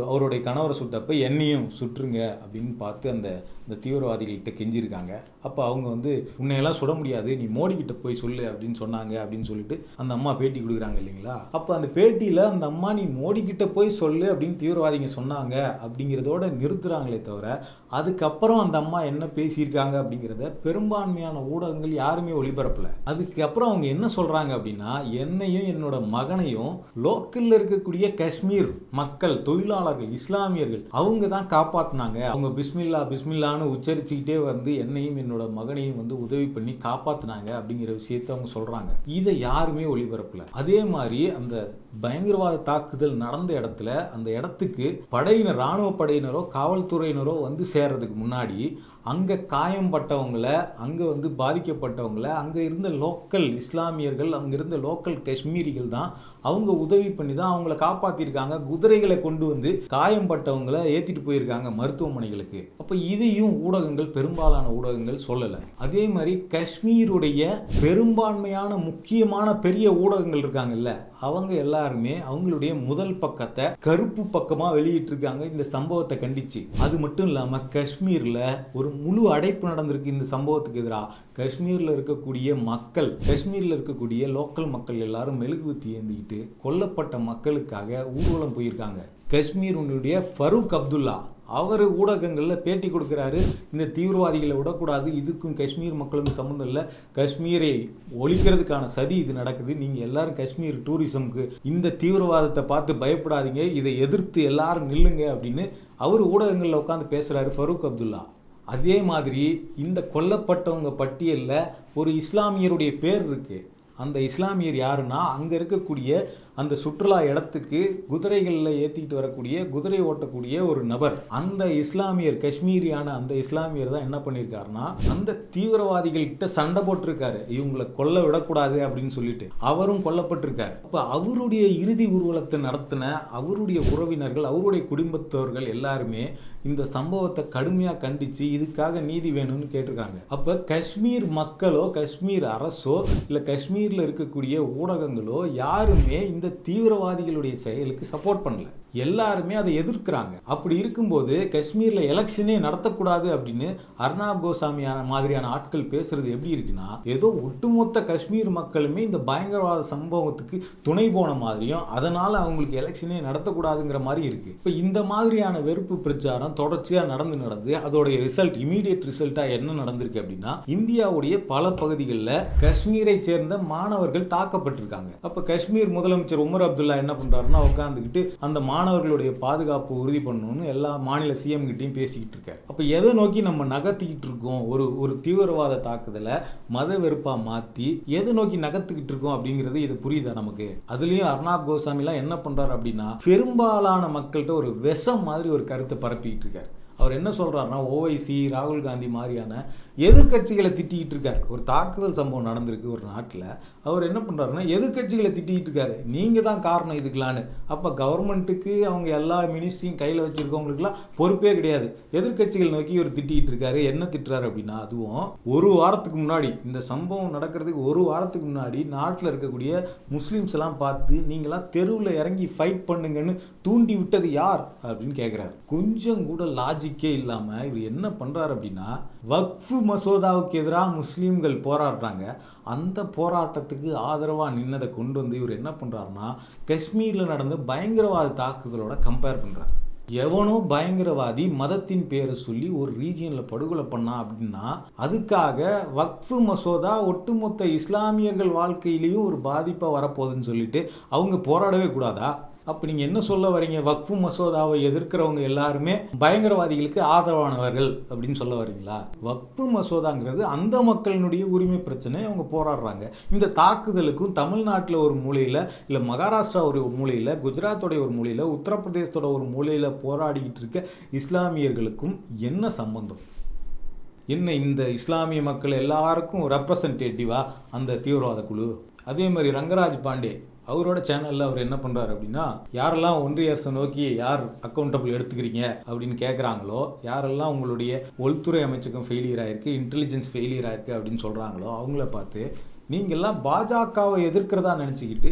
அவருடைய கணவரை சுட்டப்ப என்னையும் சுற்றுங்க அப்படின்னு பார்த்து அந்த தீவிரவாதிகள்கிட்ட கெஞ்சிருக்காங்க. அப்போ அவங்க வந்து உன்னையெல்லாம் சுட முடியாது, நீ மோடி கிட்ட போய் சொல்லு அப்படின்னு சொன்னாங்க அப்படின்னு சொல்லிட்டு அந்த அம்மா பேட்டி கொடுக்குறாங்க இல்லைங்களா. அப்போ அந்த பேட்டியில் அந்த அம்மா நீ மோடி கிட்ட போய் சொல்லு அப்படின்னு தீவிரவாதிங்க சொன்னாங்க அப்படிங்கிறதோட நிறுத்துறாங்களே தவிர, அதுக்கப்புறம் அந்த அம்மா என்ன பேசியிருக்காங்க அப்படிங்கிறத பெரும்பான்மையான ஊடகங்கள் யாருமே ஒளிபரப்பல. அதுக்கப்புறம் அவங்க என்ன சொல்றாங்க அப்படின்னா, என்னையும் என்னோட மகனையும் லோக்கல்ல இருக்கக்கூடிய காஷ்மீர் மக்கள், தொழிலாளர்கள், இஸ்லாமியர்கள் அவங்க தான் காப்பாத்தினாங்க. அவங்க பிஸ்மில்லா பிஸ்மில்லான்னு உச்சரிச்சுக்கிட்டே வந்து என்னையும் என்னோட மகனையும் வந்து உதவி பண்ணி காப்பாத்தினாங்க அப்படிங்கிற விஷயத்தை அவங்க சொல்றாங்க. இதை யாருமே ஒளிபரப்பல. அதே மாதிரி அந்த பயங்கரவாத தாக்குதல் நடந்த இடத்துல, அந்த இடத்துக்கு படையினர், ராணுவ படையினரோ காவல்துறையினரோ வந்து சேர்றதுக்கு முன்னாடி அங்கே காயம்பட்டவங்களை, அங்கே வந்து பாதிக்கப்பட்டவங்களை, அங்கே இருந்த லோக்கல் இஸ்லாமியர்கள், அங்கே இருந்த லோக்கல் காஷ்மீரிகள் தான் அவங்க உதவி பண்ணி தான் அவங்கள காப்பாற்றிருக்காங்க. குதிரைகளை கொண்டு வந்து காயம்பட்டவங்களை ஏற்றிட்டு போயிருக்காங்க மருத்துவமனைகளுக்கு. அப்போ இதையும் ஊடகங்கள், பெரும்பாலான ஊடகங்கள் சொல்லலை. அதே மாதிரி காஷ்மீருடைய பெரும்பான்மையான முக்கியமான பெரிய ஊடகங்கள் இருக்காங்கல்ல, அவங்க எல்லாருமே அவங்களுடைய முதல் பக்கத்தை கருப்பு பக்கமாக வெளியிட்டிருக்காங்க இந்த சம்பவத்தை கண்டிச்சு. அது மட்டும் இல்லாமல் காஷ்மீரில் ஒரு முழு அடைப்பு நடந்திருக்கு இந்த சம்பவத்துக்கு எதிராக. காஷ்மீரில் இருக்கக்கூடிய மக்கள், காஷ்மீரில் இருக்கக்கூடிய லோக்கல் மக்கள் எல்லாரும் மெழுகுவத்தி ஏந்திக்கிட்டு கொல்லப்பட்ட மக்களுக்காக ஊர்வலம் போயிருக்காங்க. காஷ்மீருடைய ஃபரூக் அப்துல்லா அவர் ஊடகங்களில் பேட்டி கொடுக்குறாரு, இந்த தீவிரவாதிகளை விடக்கூடாது, இதுக்கும் காஷ்மீர் மக்களுக்கும் சம்மந்தம் இல்லை, காஷ்மீரை ஒழிக்கிறதுக்கான சதி இது நடக்குது, நீங்கள் எல்லாரும் காஷ்மீர் டூரிசம்க்கு இந்த தீவிரவாதத்தை பார்த்து பயப்படாதீங்க, இதை எதிர்த்து எல்லாரும் நில்லுங்க அப்படின்னு அவர் ஊடகங்களில் உட்காந்து பேசுகிறாரு ஃபரூக் அப்துல்லா. அதே மாதிரி இந்த கொல்லப்பட்டவங்க பட்டியலில் ஒரு இஸ்லாமியருடைய பேர் இருக்குது. அந்த இஸ்லாமியர் யாருன்னா, அங்கே இருக்கக்கூடிய அந்த சுற்றுலா இடத்துக்கு குதிரைகளில் ஏற்றிக்கிட்டு வரக்கூடிய, குதிரை ஓட்டக்கூடிய ஒரு நபர். அந்த இஸ்லாமியர், காஷ்மீரியான அந்த இஸ்லாமியர் தான் என்ன பண்ணியிருக்காருன்னா, அந்த தீவிரவாதிகள்கிட்ட சண்டை போட்டிருக்காரு, இவங்களை கொல்ல விடக்கூடாது அப்படின்னு சொல்லிட்டு. அவரும் கொல்லப்பட்டிருக்காரு. அப்போ அவருடைய இறுதி ஊர்வலத்தை நடத்தின அவருடைய உறவினர்கள், அவருடைய குடும்பத்தவர்கள் எல்லாருமே இந்த சம்பவத்தை கடுமையாக கண்டித்து இதுக்காக நீதி வேணும்னு கேட்டிருக்காங்க. அப்போ காஷ்மீர் மக்களோ, காஷ்மீர் அரசோ, இல்லை காஷ்மீரில் இருக்கக்கூடிய ஊடகங்களோ யாருமே இந்த தீவிரவாதிகளுடைய செயலுக்கு சப்போர்ட் பண்ணல. எல்லாருமே அதை எதிர்க்கிறாங்க. அப்படி இருக்கும்போது காஷ்மீர்ல எலெக்ஷனே நடத்தக்கூடாது அப்படின்னு அர்னாப் கோசாமி மாதிரியான ஆட்கள் பேசுறது எப்படி இருக்குன்னா, ஏதோ ஒட்டுமொத்த காஷ்மீர் மக்களுமே இந்த பயங்கரவாத சம்பவத்துக்கு துணை போன மாதிரியும், அதனால அவங்களுக்கு எலெக்ஷனே நடத்தக்கூடாதுங்கிற மாதிரி இருக்கு. இப்போ இந்த மாதிரியான வெறுப்பு பிரச்சாரம் தொடர்ச்சியாக நடந்து அதோடைய ரிசல்ட், இமீடியட் ரிசல்ட்டா என்ன நடந்திருக்கு அப்படின்னா, இந்தியாவுடைய பல பகுதிகளில் காஷ்மீரை சேர்ந்த மாணவர்கள் தாக்கப்பட்டிருக்காங்க. அப்போ காஷ்மீர் முதலமைச்சர் உமர் அப்துல்லா என்ன பண்றாருன்னா, உட்காந்துக்கிட்டு அந்த மாணவர்களுடைய பாதுகாப்பு உறுதி பண்ணணும்னு எல்லா மாநில சிஎம் கிட்டையும் பேசிக்கிட்டு இருக்காரு. அப்போ எதை நோக்கி நம்ம நகர்த்திக்கிட்டு இருக்கோம்? ஒரு தீவிரவாத தாக்குதலை மத வெறுப்பா மாற்றி எதை நோக்கி நகர்த்துக்கிட்டு இருக்கோம் அப்படிங்கிறது இது புரியுதா நமக்கு? அதுலேயும் அர்னாப் கோசாமிலாம் என்ன பண்றாரு அப்படின்னா, பெரும்பாலான மக்கள்கிட்ட ஒரு விஷம் மாதிரி ஒரு கருத்தை பரப்பிக்கிட்டு இருக்காரு. அவர் என்ன சொல்றாருன்னா, ஓவைசி, ராகுல் காந்தி மாதிரியான எதிர்கட்சிகளை திட்டிக்கிட்டு இருக்காரு. ஒரு தாக்குதல் சம்பவம் நடந்திருக்கு ஒரு நாட்டில், அவர் என்ன பண்ணுறாருன்னா எதிர்கட்சிகளை திட்டிக்கிட்டு இருக்காரு, நீங்கள் தான் காரணம் இதுக்கலான்னு. அப்போ கவர்மெண்ட்டுக்கு, அவங்க எல்லா மினிஸ்ட்ரியும் கையில் வச்சுருக்கவங்களுக்குலாம் பொறுப்பே கிடையாது. எதிர்கட்சிகள் நோக்கி இவர் திட்டிகிட்டு இருக்காரு. என்ன திட்டுறாரு அப்படின்னா, அதுவும் ஒரு வாரத்துக்கு முன்னாடி, இந்த சம்பவம் நடக்கிறதுக்கு ஒரு வாரத்துக்கு முன்னாடி நாட்டில் இருக்கக்கூடிய முஸ்லீம்ஸ் எல்லாம் பார்த்து நீங்களாம் தெருவில் இறங்கி ஃபைட் பண்ணுங்கன்னு தூண்டி விட்டது யார் அப்படின்னு கேட்குறாரு. கொஞ்சம் கூட லாஜிக்கே இல்லாமல் இவர் என்ன பண்ணுறாரு அப்படின்னா, வக்ஃபு மசோதாவுக்கு எதிராக முஸ்லீம்கள் போராடுறாங்க, அந்த போராட்டத்துக்கு ஆதரவாக நின்னதை கொண்டு வந்து இவர் என்ன பண்ணுறாருன்னா, காஷ்மீரில் நடந்த பயங்கரவாத தாக்குதலோட கம்பேர் பண்ணுறார். எவனோ பயங்கரவாதி மதத்தின் பேரை சொல்லி ஒரு ரீஜியனில் படுகொலை பண்ணா அப்படின்னா, அதுக்காக வக்ஃபு மசோதா ஒட்டுமொத்த இஸ்லாமியர்கள் வாழ்க்கையிலையும் ஒரு பாதிப்பாக வரப்போகுதுன்னு சொல்லிட்டு அவங்க போராடவே கூடாதா? அப்போ நீங்கள் என்ன சொல்ல வரீங்க? வக்ஃபு மசோதாவை எதிர்க்கிறவங்க எல்லாருமே பயங்கரவாதிகளுக்கு ஆதரவானவர்கள் அப்படின்னு சொல்ல வரீங்களா? வக்ஃபு மசோதாங்கிறது அந்த மக்களினுடைய உரிமை பிரச்சனை, அவங்க போராடுறாங்க. இந்த தாக்குதலுக்கும் தமிழ்நாட்டில் ஒரு மூலையில், இல்லை மகாராஷ்டிரா ஒரு மூலையில், குஜராத்தோடைய ஒரு மூலையில், உத்தரப்பிரதேசத்தோட ஒரு மூலையில் போராடிக்கிட்டு இருக்க இஸ்லாமியர்களுக்கும் என்ன சம்பந்தம்? என்ன இந்த இஸ்லாமிய மக்கள் எல்லாருக்கும் ரெப்ரசன்டேட்டிவாக அந்த தீவிரவாத குழு? அதே மாதிரி ரங்கராஜ் பாண்டே அவரோட சேனலில் அவர் என்ன பண்ணுறாரு அப்படின்னா, யாரெல்லாம் ஒன்றிய அரசை நோக்கி யார் அக்கௌண்டபிள் எடுத்துக்கிறீங்க அப்படின்னு கேட்குறாங்களோ, யாரெல்லாம் உங்களுடைய உள்துறை அமைச்சகம் ஃபெயிலியர் ஆயிருக்கு, இன்டெலிஜென்ஸ் ஃபெயிலியர் ஆயிருக்கு அப்படின்னு சொல்கிறாங்களோ, அவங்கள பார்த்து நீங்கள்லாம் பாஜகவை எதிர்க்கிறதா நினச்சிக்கிட்டு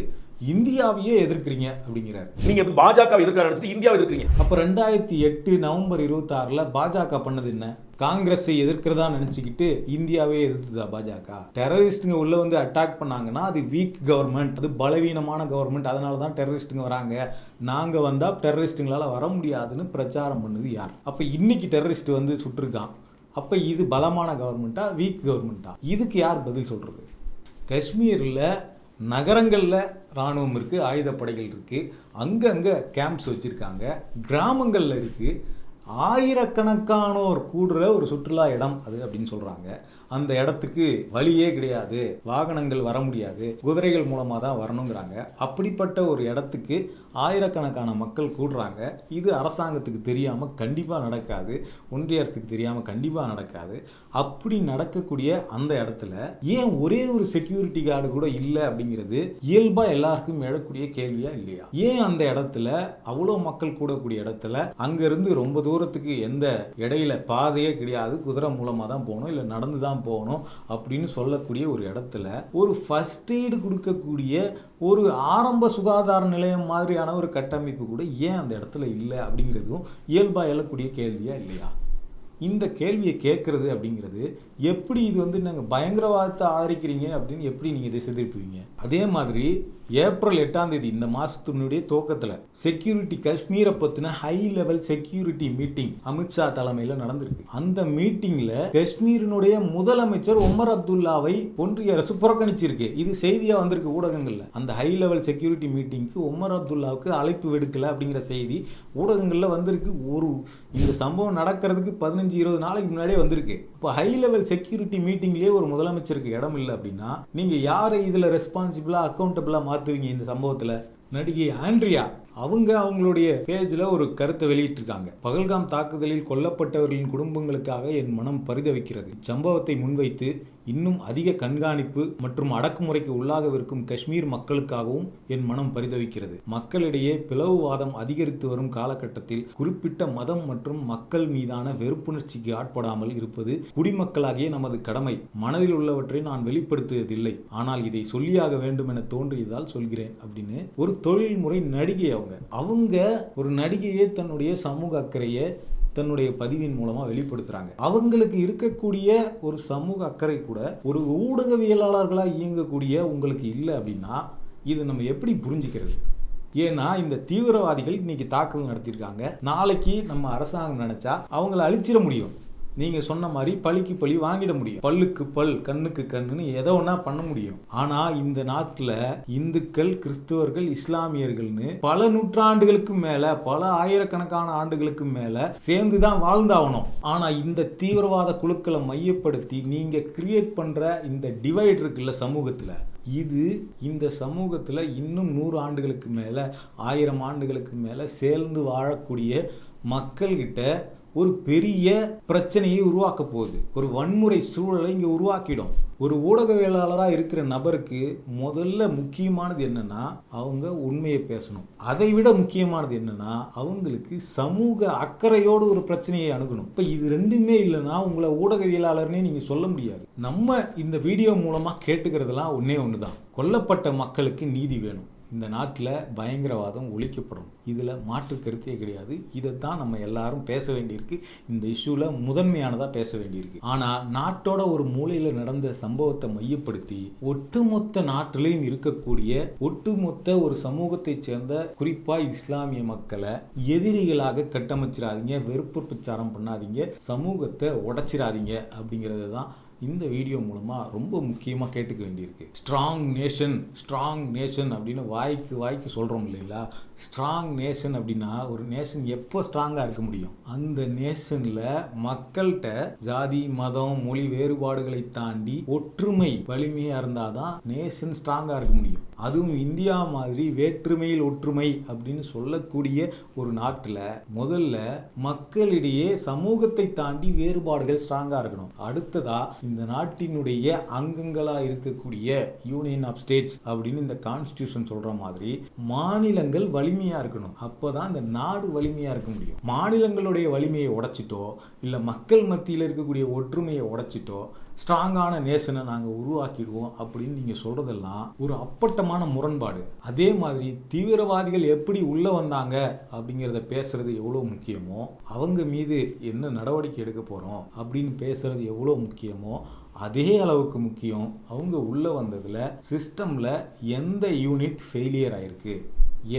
இந்தியாவையே எதிர்க்கிறீங்க அப்படிங்கிறார். நீங்க பாஜக எதிர்க்க நினைச்சிட்டு இந்தியாவை எதிர்க்கிறீங்க. அப்போ 2008 நவம்பர் 26 பாஜக பண்ணது என்ன? காங்கிரஸை எதிர்க்கிறதா நினச்சிக்கிட்டு இந்தியாவே எதிர்த்துதா பாஜக? டெரரிஸ்ட்டுங்க உள்ளே வந்து அட்டாக் பண்ணாங்கன்னா அது வீக் கவர்மெண்ட், அது பலவீனமான கவர்மெண்ட், அதனால தான் டெரரிஸ்ட்டுங்க வராங்க, நாங்கள் வந்தால் டெரரிஸ்ட்டுங்களால் வர முடியாதுன்னு பிரச்சாரம் பண்ணுது யார்? அப்போ இன்னைக்கு டெரரிஸ்ட் வந்து சுட்டிருக்கான், அப்போ இது பலமான கவர்மெண்ட்டா வீக் கவர்மெண்ட்டா? இதுக்கு யார் பதில் சொல்கிறது? காஷ்மீரில் நகரங்களில் இராணுவம் இருக்குது, ஆயுதப்படைகள் இருக்குது, அங்கங்கே கேம்ப்ஸ் வச்சுருக்காங்க, கிராமங்களில் இருக்குது, ஆயிரக்கணக்கானோர் கூடுற ஒரு சுற்றுலா இடம் அது அப்படின்னு சொல்கிறாங்க. அந்த இடத்துக்கு வழியே கிடையாது, வாகனங்கள் வர முடியாது, குதிரைகள் மூலமாக தான் வரணுங்கிறாங்க. அப்படிப்பட்ட ஒரு இடத்துக்கு ஆயிரக்கணக்கான மக்கள் கூடுறாங்க. இது அரசாங்கத்துக்கு தெரியாமல் கண்டிப்பாக நடக்காது, ஒன்றிய அரசுக்கு தெரியாமல் கண்டிப்பாக நடக்காது. அப்படி நடக்கக்கூடிய அந்த இடத்துல ஏன் ஒரே ஒரு செக்யூரிட்டி கார்டு கூட இல்லை அப்படிங்கிறது இயல்பாக எல்லாருக்கும் எழக்கூடிய கேள்வியா இல்லையா? ஏன் அந்த இடத்துல அவ்வளோ மக்கள் கூடக்கூடிய இடத்துல அங்கேருந்து ரொம்ப தூரத்துக்கு எந்த இடையில பாதையே கிடையாது, குதிரை மூலமாக தான் போகணும், இல்லை நடந்து தான் போகணும் அப்படின்னு சொல்லக்கூடிய ஒரு இடத்துல ஒரு ஃபர்ஸ்ட் எய்டு கொடுக்கக்கூடிய ஒரு ஆரம்ப சுகாதார நிலையம் மாதிரியான ஒரு கட்டமைப்பு கூட ஏன் அந்த இடத்துல இல்லை அப்படிங்கிறதும் இயல்பாக எழக்கூடிய கேள்வியா இல்லையா? இந்த கேள்வியை கேட்குறது அப்படிங்கிறது எப்படி இது வந்து நாங்கள் பயங்கரவாதத்தை ஆதரிக்கிறீங்க அப்படின்னு எப்படி நீங்கள் இதை செதிர்ப்புவீங்க? அதே மாதிரி ஏப்ரல் 8ஆம் தேதி இந்த மாதத்தினுடைய துவக்கத்தில் செக்யூரிட்டி காஷ்மீரை பற்றின high level security meeting Amit Shah தலைமையில் நடந்திருக்கு. அந்த மீட்டிங்கில் காஷ்மீரினுடைய முதலமைச்சர் உமர் அப்துல்லாவை ஒன்றிய அரசு புறக்கணிச்சிருக்கு. இது செய்தியாக வந்திருக்கு ஊடகங்களில். அந்த ஹை லெவல் செக்யூரிட்டி மீட்டிங்க்கு உமர் அப்துல்லாவுக்கு அழைப்பு விடுக்கலை அப்படிங்கிற செய்தி ஊடகங்களில் வந்திருக்கு. இந்த சம்பவம் நடக்கிறதுக்கு 15-20 நாளைக்கு முன்னாடியே வந்திருக்கு. இப்போ ஹை லெவல் செக்யூரிட்டி மீட்டிங்லேயே ஒரு முதலமைச்சருக்கு இடம் இல்லை அப்படின்னா நீங்கள் யாரை இதில் ரெஸ்பான்சிபிளாக அக்கௌண்டபிளாக மாற்றுவீங்க? இந்த சம்பவத்தில் நடிகை ஆண்ட்ரியா அவங்களுடைய பேஜில் ஒரு கருத்தை வெளியிட்டிருக்காங்க. பகல்காம் தாக்குதலில் கொல்லப்பட்டவர்களின் குடும்பங்களுக்காக என் மனம் பரிதவிக்கிறது. சம்பவத்தை முன்வைத்து இன்னும் அதிக கண்காணிப்பு மற்றும் அடக்குமுறைக்கு உள்ளாகவிருக்கும் காஷ்மீர் மக்களுக்காகவும் என் மனம் பரிதவிக்கிறது. மக்களிடையே பிளவுவாதம் அதிகரித்து வரும் காலகட்டத்தில் குறிப்பிட்ட மதம் மற்றும் மக்கள் மீதான வெறுப்புணர்ச்சிக்கு ஆட்படாமல் இருப்பது குடிமக்களாகிய நமது கடமை. மனதில் உள்ளவற்றை நான் வெளிப்படுத்துவதில்லை, ஆனால் இதை சொல்லியாக வேண்டும் என தோன்றியதால் சொல்கிறேன் அப்படின்னு ஒரு தொழில்முறை நடிகை அவங்க ஒரு நடிகையே தன்னுடைய சமூக அக்கறையை தன்னுடைய பதிவின் மூலமா வெளிப்படுத்துறாங்க. அவங்களுக்கு இருக்கக்கூடிய ஒரு சமூக அக்கறை கூட ஒரு ஊடகவியலாளர்களாக இயங்கக்கூடிய உங்களுக்கு இல்லை அப்படின்னா இது நம்ம எப்படி புரிஞ்சுக்கிறது? ஏன்னா இந்த தீவிரவாதிகள் இன்னைக்கு தாக்குதல் நடத்தியிருக்காங்க, நாளைக்கு நம்ம அரசாங்கம் நினைச்சா அவங்கள அழிச்சிட முடியும். நீங்க சொன்ன மாதிரி பழிக்கு பழி வாங்கிட முடியும், பல்லுக்கு பல் கண்ணுக்கு கண்ணுன்னு எதை ஒன்றா பண்ண முடியும். ஆனா இந்த நாட்டில் இந்துக்கள், கிறிஸ்துவர்கள், இஸ்லாமியர்கள்னு பல நூற்றாண்டுகளுக்கு மேல, பல ஆயிரக்கணக்கான ஆண்டுகளுக்கு மேல சேர்ந்து தான் வாழ்ந்தாகணும். ஆனா இந்த தீவிரவாத குழுக்களை மையப்படுத்தி நீங்க கிரியேட் பண்ற இந்த டிவைட் இருக்குல்ல சமூகத்துல, இது இந்த சமூகத்தில் இன்னும் 100 ஆண்டுகளுக்கு மேலே, 1000 ஆண்டுகளுக்கு மேலே சேர்ந்து வாழக்கூடிய மக்கள்கிட்ட ஒரு பெரிய பிரச்சனையை உருவாக்க போகுது. ஒரு வன்முறை சூழலை இங்கே உருவாக்கிடும். ஒரு ஊடகவியலாளராக இருக்கிற நபருக்கு முதல்ல முக்கியமானது என்னன்னா அவங்க உண்மையை பேசணும். அதை விட முக்கியமானது என்னன்னா அவங்களுக்கு சமூக அக்கறையோடு ஒரு பிரச்சனையை அணுகணும். இப்போ இது ரெண்டுமே இல்லைன்னா உங்களை ஊடகவியலாளர்னே நீங்கள் சொல்ல முடியாது. நம்ம இந்த வீடியோ மூலமாக கேட்டுக்கிறதுலாம் ஒன்று தான், கொல்லப்பட்ட மக்களுக்கு நீதி வேணும். இந்த நாட்டில் பயங்கரவாதம் ஒழிக்கப்படும், இதில் மாற்று கருத்தே கிடையாது. இதைத்தான் நம்ம எல்லாரும் பேச வேண்டியிருக்கு. இந்த இஷ்யூவில் முதன்மையானதாக பேச வேண்டியிருக்கு. ஆனால் நாட்டோட ஒரு மூலையில் நடந்த சம்பவத்தை மையப்படுத்தி ஒட்டுமொத்த நாட்டிலையும் இருக்கக்கூடிய ஒட்டுமொத்த ஒரு சமூகத்தை சேர்ந்த குறிப்பாக இஸ்லாமிய மக்களை எதிரிகளாக கட்டமைச்சிடாதீங்க, வெறுப்பு பிரச்சாரம் பண்ணாதீங்க, சமூகத்தை உடைச்சிடாதீங்க அப்படிங்கிறது தான் இந்த வீடியோ மூலமாக ரொம்ப முக்கியமாக கேட்டுக்க வேண்டியிருக்கு. ஸ்ட்ராங் நேஷன் அப்படின்னு வாய்க்கு சொல்கிறோம் இல்லைங்களா? ஸ்ட்ராங் நேஷன் அப்படின்னா ஒரு நேஷன் எப்போ ஸ்ட்ராங்காக இருக்க முடியும்? அந்த நேஷனில் மக்கள்கிட்ட ஜாதி மதம் மொழி வேறுபாடுகளை தாண்டி ஒற்றுமை வலிமையாக இருந்தால் தான் நேஷன் ஸ்ட்ராங்காக இருக்க முடியும். அதுவும் இந்தியா மாதிரி வேற்றுமையில் ஒற்றுமை அப்படின்னு சொல்லக்கூடிய ஒரு நாட்டில் முதல்ல மக்களிடையே சமூகத்தை தாண்டி வேறுபாடுகள் ஸ்ட்ராங்காக இருக்கணும். அடுத்ததா இந்த நாட்டினுடைய அங்கங்களாக இருக்கக்கூடிய யூனியன் ஆஃப் ஸ்டேட்ஸ் அப்படின்னு இந்த கான்ஸ்டியூஷன் சொல்ற மாதிரி மாநிலங்கள் வலிமையா இருக்கணும். அப்போதான் இந்த நாடு வலிமையா இருக்க முடியும். மாநிலங்களுடைய வலிமையை உடைச்சிட்டோ இல்லை மக்கள் மத்தியில் இருக்கக்கூடிய ஒற்றுமையை உடைச்சிட்டோ ஸ்ட்ராங்கான நேஷனை நாங்கள் உருவாக்கிடுவோம் அப்படின்னு நீங்கள் சொல்கிறதெல்லாம் ஒரு அப்பட்டமான முரண்பாடு. அதே மாதிரி தீவிரவாதிகள் எப்படி உள்ளே வந்தாங்க அப்படிங்கிறத பேசுறது எவ்வளோ முக்கியமோ, அவங்க மீது என்ன நடவடிக்கை எடுக்க போகிறோம் அப்படின்னு பேசுறது எவ்வளோ முக்கியமோ, அதே அளவுக்கு முக்கியம் அவங்க உள்ளே வந்ததில் சிஸ்டமில் எந்த யூனிட் ஃபெயிலியர் ஆயிருக்கு,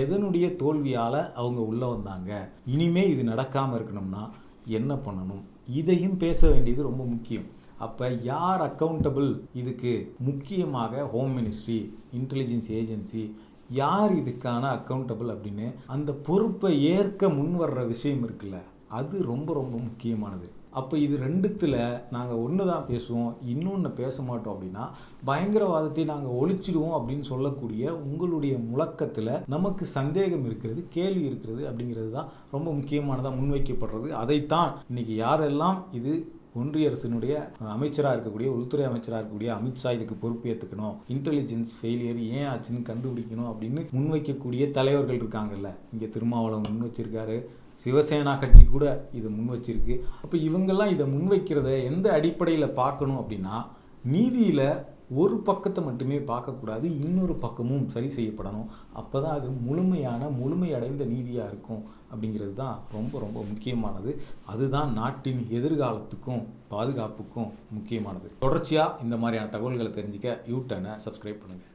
எதனுடைய தோல்வியால் அவங்க உள்ளே வந்தாங்க, இனிமே இது நடக்காமல் இருக்கணும்னா என்ன பண்ணணும், இதையும் பேச வேண்டியது ரொம்ப முக்கியம். அப்போ யார் அக்கௌண்டபிள்? இதுக்கு முக்கியமாக ஹோம் மினிஸ்ட்ரி, இன்டெலிஜென்ஸ் ஏஜென்சி, யார் இதுக்கான அக்கௌண்டபிள் அப்படின்னு அந்த பொறுப்பை ஏற்க முன் வர்ற விஷயம் இருக்குல்ல, அது ரொம்ப ரொம்ப முக்கியமானது. அப்போ இது ரெண்டுத்தில் நாங்கள் ஒன்று தான் பேசுவோம், இன்னொன்று பேச மாட்டோம் அப்படின்னா பயங்கரவாதத்தை நாங்கள் ஒழிச்சிடுவோம் அப்படின்னு சொல்லக்கூடிய உங்களுடைய முழக்கத்தில் நமக்கு சந்தேகம் இருக்கிறது, கேள்வி இருக்கிறது அப்படிங்கிறது தான் ரொம்ப முக்கியமானதாக முன்வைக்கப்படுறது. அதைத்தான் இன்னைக்கு யாரெல்லாம் இது ஒன்றிய அரசினுடைய அமைச்சராக இருக்கக்கூடிய உள்துறை அமைச்சராக இருக்கக்கூடிய அமித்ஷா இதுக்கு பொறுப்பு ஏற்றுக்கணும், இன்டெலிஜென்ஸ் ஃபெயிலியர் ஏன் ஆச்சுன்னு கண்டுபிடிக்கணும் அப்படின்னு முன்வைக்கக்கூடிய தலைவர்கள் இருக்காங்கல்ல. இங்கே திருமாவளவன் முன் வச்சிருக்காரு, சிவசேனா கட்சி கூட இதை முன் வச்சிருக்கு. அப்போ இவங்கெல்லாம் இதை முன்வைக்கிறத எந்த அடிப்படையில் பார்க்கணும் அப்படின்னா, நீதியில் ஒரு பக்கத்தை மட்டுமே பார்க்கக்கூடாது, இன்னொரு பக்கமும் சரி செய்யப்படணும். அப்போ தான் அது முழுமையடைந்த நீதியாக இருக்கும் அப்படிங்கிறது தான் ரொம்ப ரொம்ப முக்கியமானது. அதுதான் நாட்டின் எதிர்காலத்துக்கும் பாதுகாப்புக்கும் முக்கியமானது. தொடர்ச்சியாக இந்த மாதிரியான தகவல்களை தெரிஞ்சுக்க யூ டர்னை சப்ஸ்கிரைப் பண்ணுங்கள்.